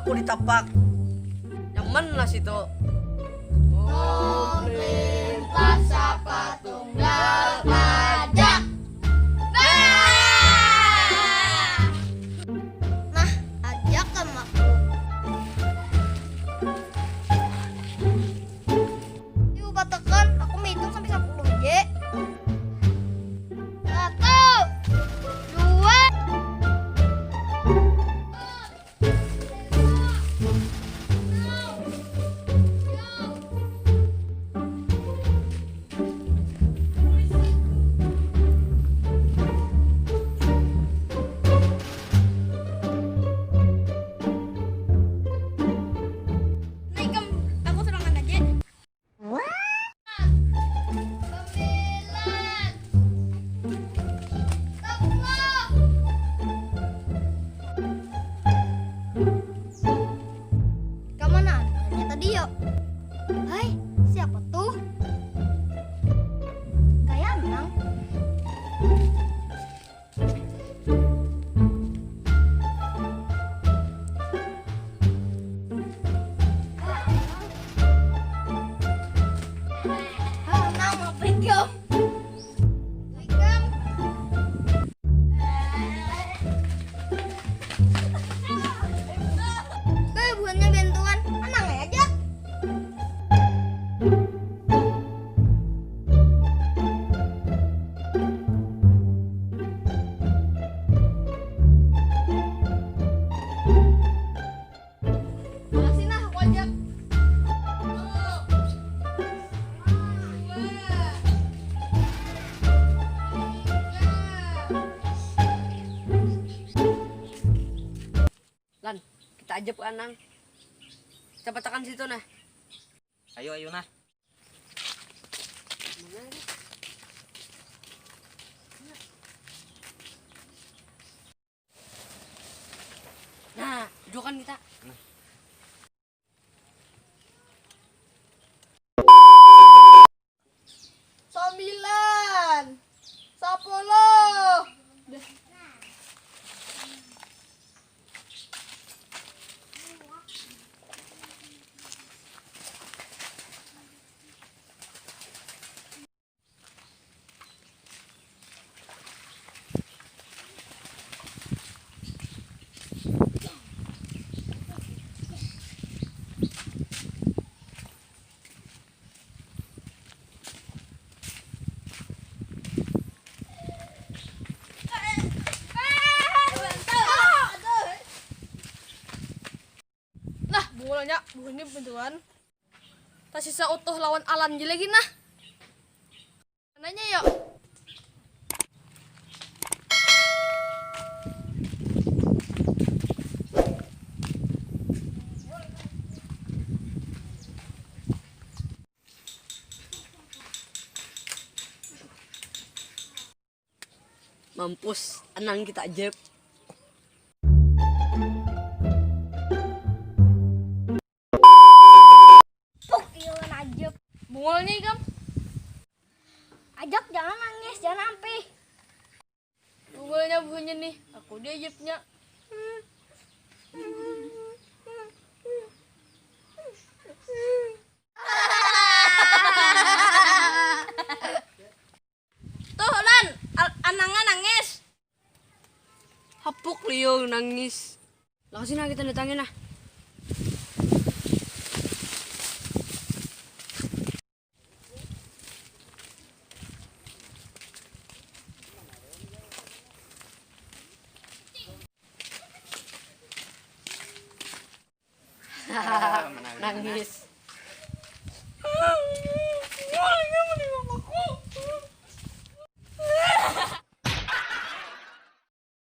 aku ditapak. Yang mana situ? Melintas sapa tunggal ajak. Nah, ajak kan makhluk. Yuk katakan, aku menghitung sampai 10 je. 1, 2. Kemana anaknya tadi yuk? Hai, siapa tuh? Kayak Anang. Anang mau pegang. Buhannya bantuan Anang aja. Makasih nah aku ajak. Lan, kita ajab ke Anang. Kita petakan situ nah. Ayo nah. Nah, dudukan kita. Sembilan, 10. Nah, bungalanya, bukan ini bantuan. Tak sisa utuh lawan Alan je lagi nah. Mananya yuk? Mampus, Anang kita ajab. Puk, iyalan ajak. Bungalnya ikam. Ajak jangan nangis, jangan sampai. Bungalnya bunyi nih. Aku diajabnya. Tuh Lan, Anangnya nangis. Hapuk Leo nangis. Langsung nah kita datangin nah. Nangis.